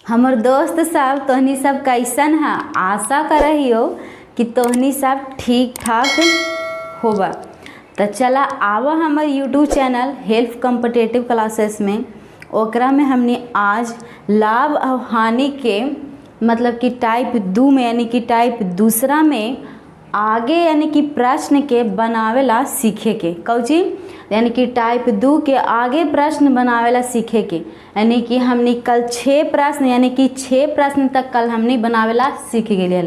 हमर दोस्त सब तोहनी सब कैसन है। आशा कर रही हो कि तोहनी सब ठीक ठाक होगा। तो चला आवा हमारे YouTube channel health competitive classes में। ओकरा में हमने आज लाभ और हानि के मतलब कि टाइप 2 में यानी कि टाइप दूसरा में आगे यानी कि प्रश्न के बनावेला सीखे के कौची यानी कि टाइप 2 के आगे प्रश्न बनावेला सीखे के यानी कि हमने कल 6 प्रश्न यानी कि 6 प्रश्न तक कल हमने बनावेला सीख गए।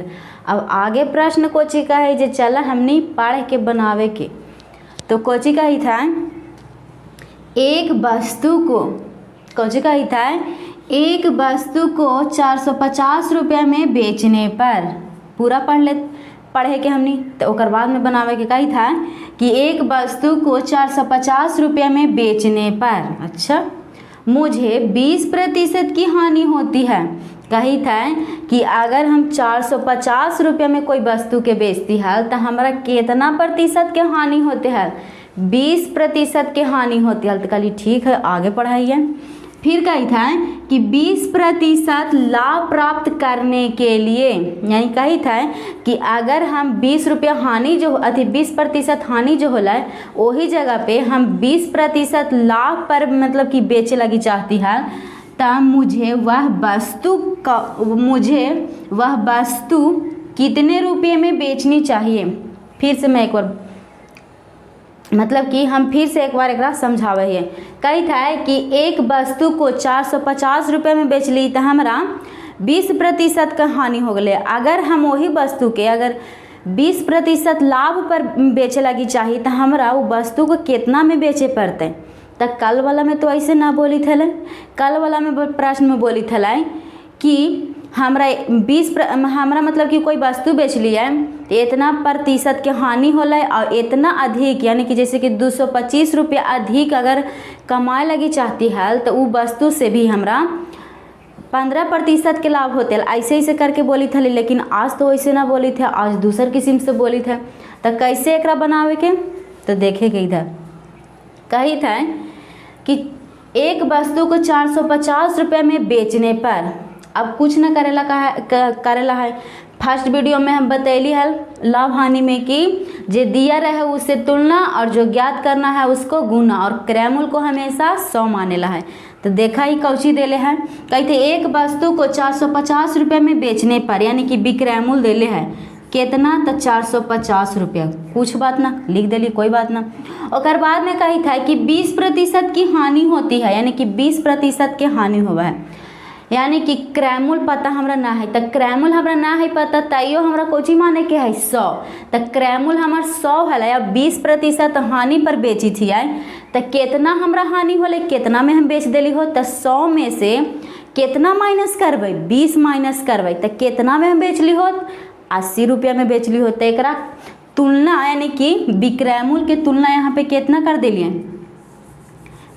अब आगे प्रश्न कोची का है जो चला हमने पढ़ के बनावे के। तो कोची का ही था एक वस्तु को कोची का ही था एक वस्तु को 450 रुपया में बेचने पर पूरा पढ़े के हमने। तो ओकर बाद में बनावे के कही था कि एक वस्तु को 450 रुपया में बेचने पर अच्छा मुझे 20% की हानि होती है। कही था कि अगर हम 450 रुपया में कोई वस्तु के बेचती है तो हमारा कितना प्रतिशत के हानि होते हैं, 20% के हानि होती है। तो कहली ठीक है आगे पढ़ाइए। फिर कही था कि 20% लाभ प्राप्त करने के लिए यानी कही था कि अगर हम 20 रुपया हानि जो 20% हानि जो होला वही जगह पे हम 20% लाभ पर मतलब कि बेचे लगी चाहती है तब मुझे वह वस्तु कितने रुपये में बेचनी चाहिए। फिर से मैं एक बार मतलब कि हम फिर से एक बार एक समझावे है। कही था कि एक वस्तु को 450 रुपये में बेच ली तो हमारा 20% का हानि हो गए। अगर हम वही वस्तु के अगर 20% लाभ पर बेचे लगी चाहिए तो हमारा वो वस्तु को कितना में बेचे पड़ते। तो कल वाला में तो ऐसे ना बोली थे। कल वाला में प्रश्न में बोली थे कि हमरा हमरा मतलब कि कोई वस्तु बेच लिया तो इतना प्रतिशत के हानि होला और इतना अधिक यानी कि जैसे कि 225 रुपया अधिक अगर कमाए लगी चाहती है तो वो वस्तु से भी हमरा 15% के लाभ होते। ऐसे करके बोली थी, लेकिन आज तो वैसे ना बोली थे, आज दूसर किस्म से बोली थे। तो कैसे एकरा बनावे के तो देखेगा इधर। कही था कि एक वस्तु को 450 रुपये में बेचने पर अब कुछ न करेला है। फर्स्ट वीडियो में हम बतैली है लाभ हानि में कि जो दिया रहे उससे तुलना और जो ज्ञात करना है उसको गुना और क्रयमूल को हमेशा 100 मानेला है। तो देखा ही कौची देले है। कहते एक वस्तु को 450 रुपये में बेचने पर यानी कि विक्रयमूल देले है कितना तो 450 रुपया। कुछ बात ना लिख देली कोई बात ना। और बाद में कही था कि 20% की हानि होती है यानी कि 20% के हानि हुआ है यानी कि क्रयमूल पता हमरा ना है। तो क्रयमूल हमरा ना है पता तैयो हमरा कोची माने के है 100। तो क्रयमूल हमार 100 है या 20% हानि पर बेची थी तो कितना हमरा हानि होले कितना में हम बेच देली हो। तो 100 में से कितना माइनस करबे 20 माइनस करबे तो कितना में हम बेचली हो 80 रुपया में बेचली हो। तो एकरा तुलना यानी कि विक्रयमूल के तुलना यहाँ पे कितना कर दिलिए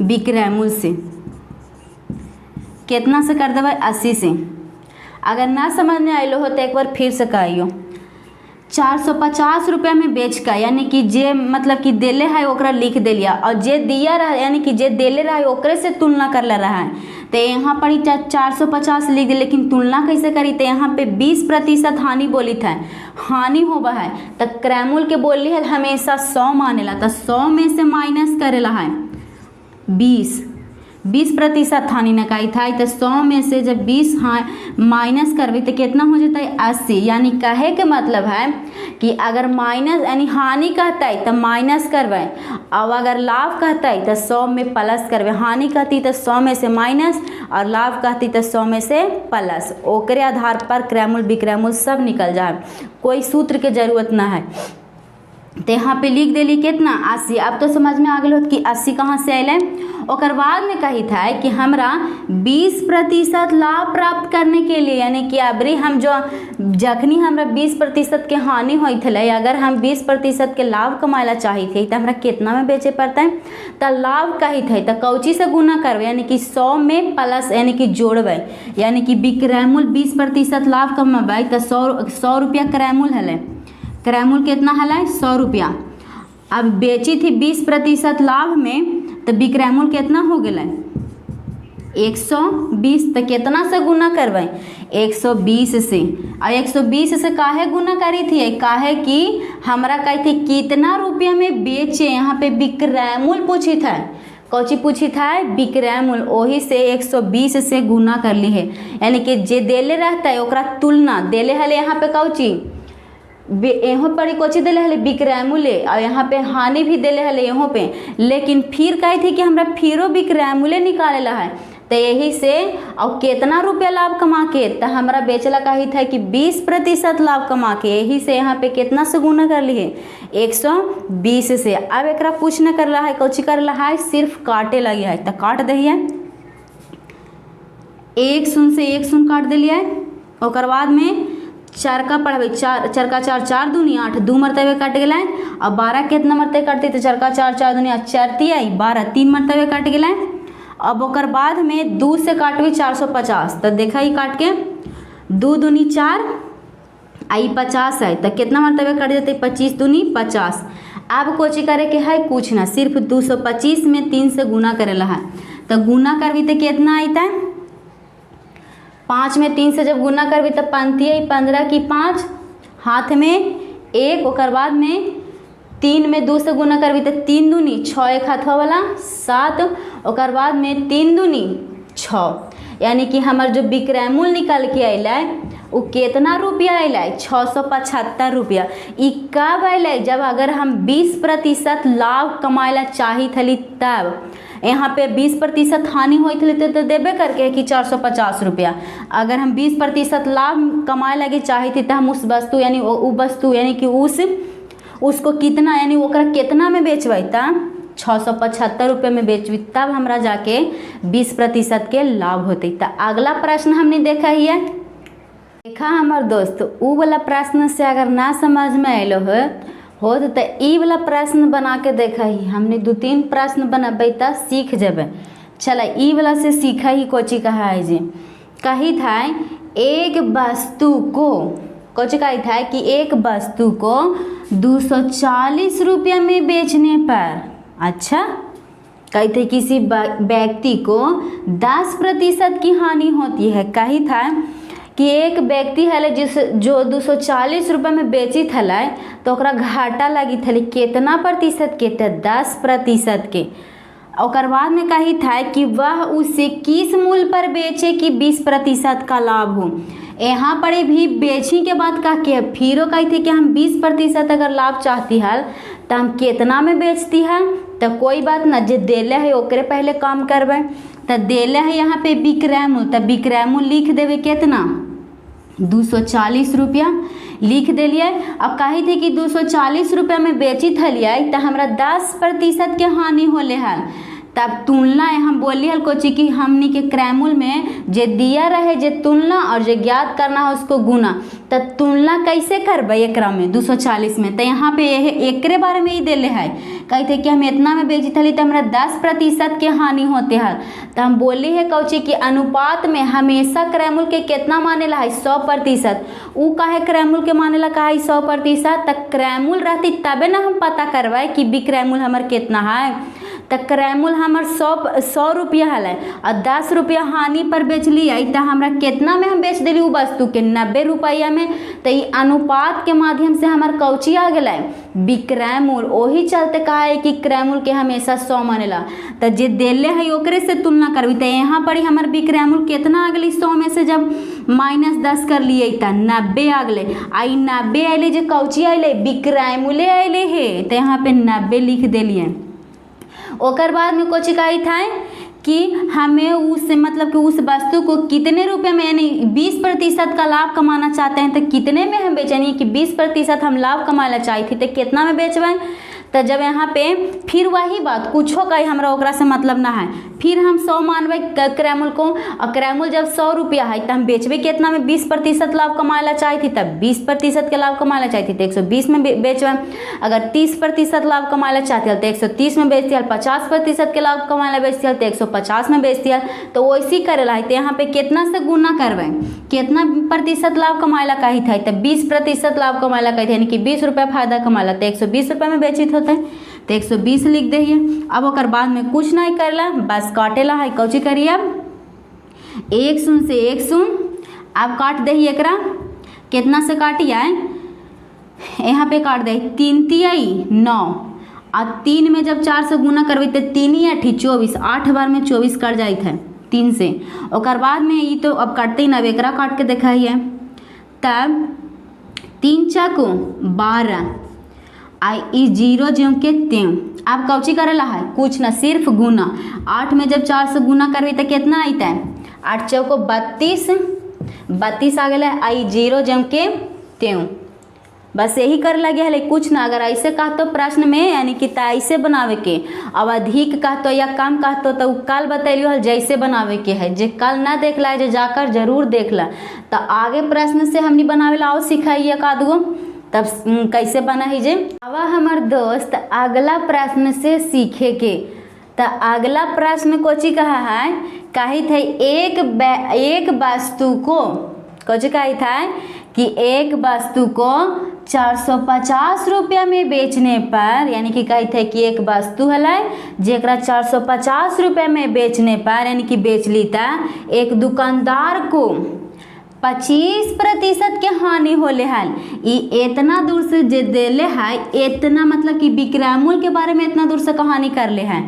विक्रयमूल से कितना से कर देवे 80 से। अगर ना समझ में आइलो हो तो एक बार फिर से कहियो। 450 रुपया में बेच का यानी कि जे मतलब कि देले है ओकरा लिख दिलिया और जे दिया रहा यानी कि जे देले रहा है ओकरे से तुलना कर ले रहा है। तो यहाँ पर ही 450 लिख दे, लेकिन तुलना कैसे करी तो यहाँ पे 20% हानि बोली था हानि होगा है। तो क्रयमूल के बोली है हमेशा 100 मानेला। तो 100 में से माइनस करेला है 20% हानि न कही था। तो 100 में से जब 20 माइनस करबे तो कितना हो जाता है 80। यानी कहे के मतलब है कि अगर माइनस यानी हानि कहता है तो माइनस करबे और अगर लाभ कहता है तो 100 में प्लस करबे। हानि कहती तो 100 में से माइनस और लाभ कहती तो 100 में से प्लस। ओकरे आधार पर क्रयमूल विक्रयमूल सब निकल जाए, कोई सूत्र के जरूरत ना है। तो यहाँ पे लिख देली कितना 80। अब तो समझ में आ गया कि 80 कहाँ से अल। और बाद में कही था कि हमरा 20% लाभ प्राप्त करने के लिए यानी कि अबरी हम जो जखनी हमरा 20% के हानि हुई थे अगर हम 20% के लाभ कमाएला चाही थे तो हमरा कितना में बेचे पड़ता है। तो लाभ कही थे तो कौची से गुना करबे यानी कि 100 में प्लस यानी कि जोड़बे यानी कि विक्रयमूल 20% लाभ कमाबे तो 100 रुपया क्रयमूल है। क्रयमूल कितना है 100 रुपया। अब बेची थी 20% लाभ में तो विक्रयमूल कितना हो गया 120, तो कितना से गुना करवाएं? 120 से। और 120 से काहे गुना करी थी? काहे कि हमरा कही थी कितना रुपया में बेचे, यहाँ पे विक्रय मूल्य पूछी था। कौची पूछी था? विक्रय मूल्य। वही से 120 से गुना कर ली है, यानी कि जे देले रहता है ओकरा तुलना देले हले यहाँ पे कौची यहाँ पर कोची दिले हले विक्रय मूल्य, और यहाँ पे हानि भी दिले हले यहाँ पे, लेकिन फिर कही थी कि हमरा फिरो विक्रय मूल्य निकाले है। तो यही से और कितना रुपया लाभ कमा के, तो हमरा बेचला कही था कि 20% लाभ कमा के, यही से यहाँ पे कितना से गुना कर ली है? 120 से। अब एक कुछ न कर रहा है, कौची कर रहा है? सिर्फ काटे लगी है, तो काट दिए 1 शून्य से 1 शून्य काट दिलिए। और बाद में चार का पढ़ाबे, चार का 4 4 दूनी 8, 2 मरतबे कट गए। और 12 कितना मरतबे कटते? तो 4 का 4 4 दूनी 4 12, 3 मरतबे कट गए। अब ओकर बाद में 2 से काटबे 450, तो देखा ही काट के 2 दूनी 4 आई 50 है, तो कितना मरतबे कट जाते? 25 दूनी 50। अब कोची करे के है? कुछ ना, सिर्फ 225 में 3 से गुना करेला है। तो गुना करबी तो कितना आता है? 5 में 3 से जब गुना करबी तो 15 की 5, हाथ में 1, और बाद में 3 में 2 से गुना करबी तो 3 दूनी 6, एक हाथवा वाला 7, और बाद में 3 दूनी 6, यानी कि हमार जो विक्रय मूल्य निकल के अला वो कितना रुपया अला? 675 रुपया। ई कब अला? जब अगर हम 20% लाभ कमाएला चाही थली तब। यहाँ पे 20% हानि होती तो देबे करके कि 450 रुपया। अगर हम 20% लाभ कमाए लगे चाही थी तो हम उस वस्तु यानी कि उसको कितना यानी ओकरा कितना में बेचबै? तब 675 रुपये में बेचबी, तब हमरा जाके 20% के लाभ होते। तो अगला प्रश्न हमने देखा ही है। देखा हमार दोस्त, वो वाला प्रश्न से अगर ना समझ में आलो हो तो ई वाला प्रश्न बना के देखा ही। हमने 2-3 प्रश्न बनाबे तो सीख जेबे। चला ई वाला से सीखा ही कोची कहा है जी, कही था एक वस्तु को, कोची कही था कि एक वस्तु को 240 रुपया में बेचने पर, अच्छा कही थे किसी व्यक्ति को 10% की हानि होती है। कही था कि एक व्यक्ति है जो 240 रुपये में बेची थला तो ओकरा घाटा लगी थली कितना प्रतिशत के? 10% के। और बाद में कही था कि वह उसे किस मूल्य पर बेचे कि 20% का लाभ हो। यहाँ पर भी बेची के बाद का के फिर कही थी कि हम 20% अगर लाभ चाहती है तो हम कितना में बेचती है? तो कोई बात ना, जो देले है ओकरे पहले काम करबे। तो देले है यहाँ पे विक्रय मूल्य, तो विक्रय मूल्य लिख देवे कितना? 240 रुपया लिख दिलिए। अब कही थी कि 240 रुपया में बेची थलिए तो हमरा 10% के हानि होले है। तब तुलना हम बोली हल कोची कि हमनी के क्रय मूल्य में जे दिया रहे जे तुलना और जे ज्ञात करना है उसको गुना। तो तुलना कैसे करबे एकरा में 240 में? तो यहाँ पे एकरे बारे में ही देले है, कही थे कि हम इतना में बेची थली तो हमरा 10% के हानि होते हैं। तो हम बोली है कौची कि अनुपात में हमेशा क्रय मूल्य के कितना मानेला है? 100%। उ काहे क्रय मूल्य के मानेला कहा है 100%? तो क्रय मूल्य रहती तबे ना हम पता करवाए कि विक्रय मूल्य हमार कितना है। तो क्रय मूल्य हमार 100 रुपया है और 10 रुपया हानि पर बेचली है तो हमरा कितना में हम बेच दिली उ वस्तु के? 90 रुपया में। तो ये अनुपात के माध्यम से हमार कौची आ गया विक्रय मूल्य। वही चलते कहा है कि क्रय मूल्य के हमेशा 100 मानेला। तो जे देले है ओकरे से तुलना करबी तो यहाँ पर ही हमार विक्रय मूल्य कितना आ गई? 100 में से जब -10 कर लिए तो 90 आ गए। आई 90 अले जो कौची अले? विक्रय मूल्य अले है, तो यहाँ पे 90 लिख दिलिए। ओकर बाद में कुछ कही था कि हमें उस मतलब कि उस वस्तु को कितने रुपए में यानी 20% का लाभ कमाना चाहते हैं तो कितने में हम बेचेंगे कि 20% हम लाभ कमाना चाहती थी तो कितना में बेचबे? तो जब यहाँ पे फिर वही बात कुछो कही हमरा ओकरा से मतलब ना है, फिर हम 100 मानबे क्रय मूल्य को, और क्रय मूल्य जब 100 रुपया है तो हम बेचबे कितना में? 20% लाभ कमाना चाहती तब 20% के लाभ कमाना चाहती तो 120 में बेचबे। अगर 30% लाभ कमाना चाहती है तो 130 में बेचती है, 50% के लाभ कमाना बेचती है तो 150 में बेचती है। तो वैसी करेला है तो यहाँ पे कितना से गुना करबे? कितना प्रतिशत लाभ कमाएला कही था? तो 20% लाभ कमाएला कही थी, यानी कि 20 रुपया फायदा कमाला तो 120 रुपये में बेची होते हैं तो 120 लिख दिए। अब ओकर बाद में कुछ नहीं करला, बस काटेला है। कौची करिए? अब एक शून्य से एक शून्य, अब काट दही एकरा, कितना से काटिए, यहाँ पे काट दे 3 तियाई 9 और 3 में जब 4 से गुना करबे तो 3 ही 8 24, 8 बार में 24 कट जाइत है 3 से। और बाद में ये तो अब काटते ही ना, एकरा काट के दिखाइए, तब 3 चाकू 12 आई ई 0 ज्यों के त्यों। आप कौची करेला है, कुछ ना, सिर्फ गुना। 8 में जब 4 से गुना करबे तो कितना आता है, 8 चौको 32, 32 आ गया, आई 0 ज्यों के त्यों। बस यही कर लगे है, कुछ ना। अगर ऐसे कहते प्रश्न में यानी कि ऐसे बनावे के, अब अधिक कहते या कम कहते तो कल बतैलियो हल जैसे बनावे के है। जे कल ना देख ला, जे जाकर जरूर देख ला, तो आगे प्रश्न से हमने बनावे ला और सिखाइए एक आध गो, तब कैसे बना है जे। अब हमार दोस्त अगला प्रश्न से सीखे के, तो अगला प्रश्न कोची कहा है, कही थे एक वस्तु को, कोची कही था कि एक वस्तु को 450 रुपया में बेचने पर, यानी कि कही थे कि एक वस्तु है जेकरा 450 रुपया में बेचने पर यानी कि बेच ली था, एक दुकानदार को 25% के हानि होले है। इतना दूर से जे देले है, इतना मतलब कि विक्रय मूल्य के बारे में इतना दूर से कहानी कर ले है।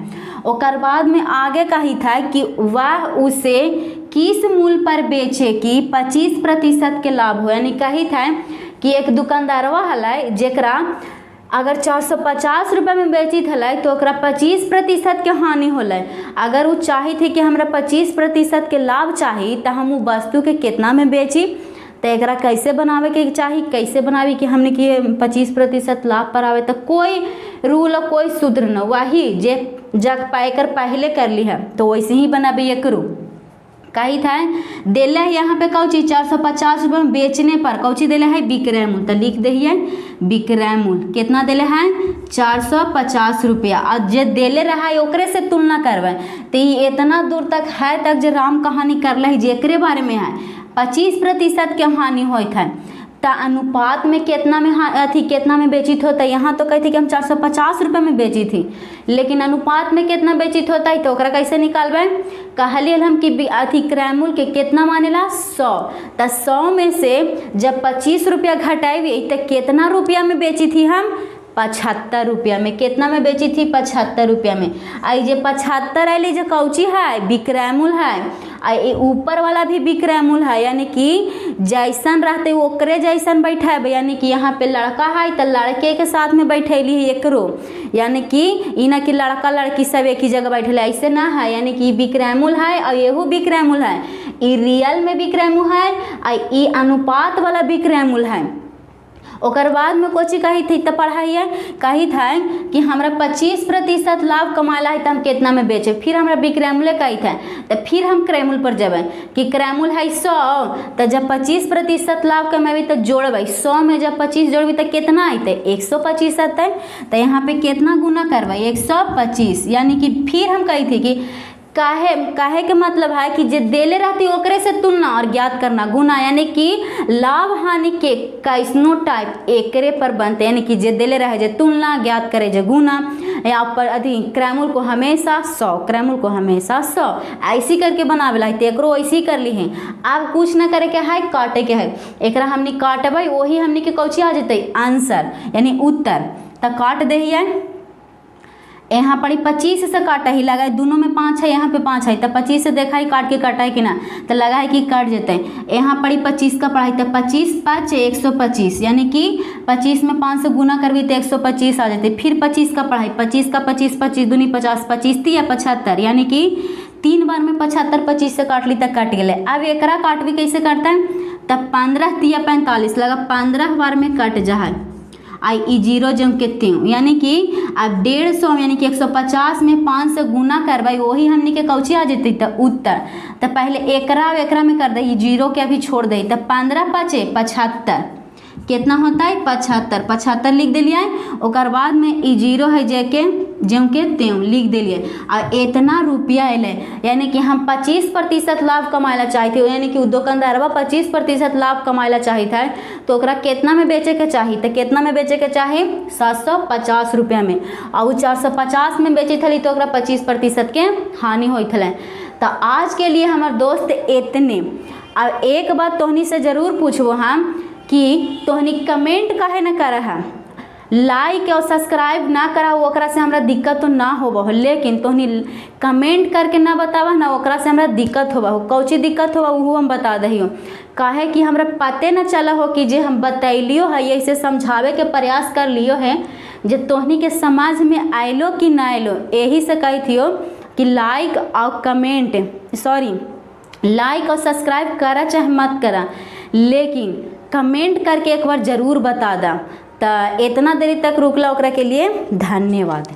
और बाद में आगे कही था कि वह उसे किस मूल्य पर बेचे कि 25% के लाभ हो। यानी कही था कि एक दुकानदारवा हलै जेकरा अगर 450 रुपये में बेची थलै तो 25% के हानि होलै। अगर वो चाही थे कि हमरा 25% के लाभ चाहिए तो हम वो वस्तु के कितना में बेची, तो एक कैसे बनावे के चाहिए, कैसे बनावे कि हमने कि 25% लाभ पर आवे। तो कोई रूल और कोई सूत्र न, वही जे जग पाकर पहले कर ली है तो वैसे ही बनाबे ये करूँ। कही था दिले है यहाँ पे कौची 450 रुपये में बेचने पर कौची दिले है विक्रय मूल्य, तो लिख दिए विक्रय मूल्य कितना दिले है 450 रुपया। और जे दिले रहा है ओकरे से तुलना करवे तो ये इतना दूर तक है तक जो राम कहानी कर ले जेकरे बारे में है 25% के हानि होता है। तो अनुपात में कितना में अथी कितना में बेचित होता है, यहाँ तो कहती कि हम 450 रुपये में बेची थी, लेकिन अनुपात में कितना बेचित होता है तो ओकरा कैसे निकालबे, कहलिए हम कि अथी क्रय मूल्य के कितना मानेला 100, तो 100 में से जब 25 रुपया घटाई तो कितना रुपया में बेची थी हम 75 रुपया में। कितना में बेची थी 75 रुपया में। आई जे 75 आइली जो कौची है विक्रय मूल्य है, आई ऊपर वाला भी विक्रय मूल्य है, यानी कि जैसन रहते ओकरे जैसन बैठे। यानी कि यहाँ पे लड़का है तो लड़के के साथ में बैठेली है एकरो, यानी कि इना कि लड़का लड़की सब एक ही जगह बैठे, ऐसे ना है। यानी कि विक्रय मूल्य है और येहू विक्रय मूल्य है, ई रियल में विक्रय मूल्य है और ई अनुपात वाला विक्रय मूल्य है। ओकर बाद में कोची कही थी तो पढ़ाइए, कही था कि हमरा 25% लाभ कमाला है तो हम कितना में बेचे। फिर हमरा विक्रय मूल्य कही था तो फिर हम क्रय मूल्य पर जेबे कि क्रय मूल्य है 100, तो जब 25% लाभ कमेबी तो जोड़ब 100 में जब 25 जोड़बी तो कितना आते 125 आते। तो यहाँ पे कितना गुना करबे 125। यानी कि फिर हम कही थी कि काहे के मतलब है कि जे देले रहती ओकरे से तुलना और ज्ञात करना गुना, यानी कि लाभ हानि के कैसनो टाइप एकरे पर बनते, यानी कि जे देले रहे जे तुलना ज्ञात करे जे गुना, या पर अथी क्रय मूल्य को हमेशा 100, क्रय मूल्य को हमेशा 100 ऐसी करके बनावेला है। एकरो ऐसी कर ली है। अब कुछ ना करे के है काटे के है, एकरा हमनी काटबै वही हमनी के कौची आ जते आंसर यानी उत्तर। तो काट दहिए, यहाँ पर 25 से काटा ही लगा है, दोनों में 5 है, यहाँ पे 5 है तो 25 से देखा ही काट के काटा है कि ना, तो लगा है कि कट जेते। यहाँ पर 25 का पढ़ाई तो 25 5 125, यानी कि 25 में 5 से गुना करवी तो 125 आ जाते। फिर 25 का पढ़ाई 25 का 25 25 दूनी 50 25 थी या 75, यानी कि 3 बार में 75 25 से काट ली तक कट गए। अब एकरा काटवी कैसे करता है, तब 15 या 45 लगा 15 बार में कट जा है आई ई 0 जम के त्यों, यानी कि अब 150 यानी कि 150 में 5 से गुना करवाई वही हमने के कौची आ जाती तो उत्तर। तो पहले एकरा में कर दे 0 के अभी छोड़ दे, तो 15 5 75 कितना होता है 75, 75 लिख दिलिए। और बाद में ई 0 है जेके ज्यों के त्यों लिख दिलिए। और इतना रुपया अले, यानी कि हम 25% लाभ कमाएला चाहते, यानी कि दुकानदारवा 25% लाभ कमाएला चाहिए है तो ओकरा कितना में बेचे के चाहिए, तो कितना में बेचे के चाहिए 750 रुपया में। और 450 में बेची थी तो ओकरा 25% के हानि होत है। तो तो आज के लिए हमार दोस्त इतने। अब एक बात तोहनी से ज़रूर पूछबो हम कि तोहनी कमेंट काहे न कर है, लाइक और सब्सक्राइब ना करा, ओकरा से हमरा दिक्कत तो ना होबा हो, लेकिन तोहनी कमेंट करके ना बतावा ना, ओकरा से हमरा दिक्कत होबा हो। कौची दिक्कत होबा वो हम बता दहियो, काहे कि हमरा पते न चला हो कि जे हम बतैलियो है, ऐसे समझावे के प्रयास कर लियो है, जे तोहनी के समाज में आइलो कि ना आइलो। यही से कही थियो कि लाइक और कमेंट लाइक और सब्सक्राइब करा चाहे मत करा, लेकिन कमेंट करके एक बार ज़रूर बता दा। तो इतना देरी तक रुकला ओकरा के लिए धन्यवाद।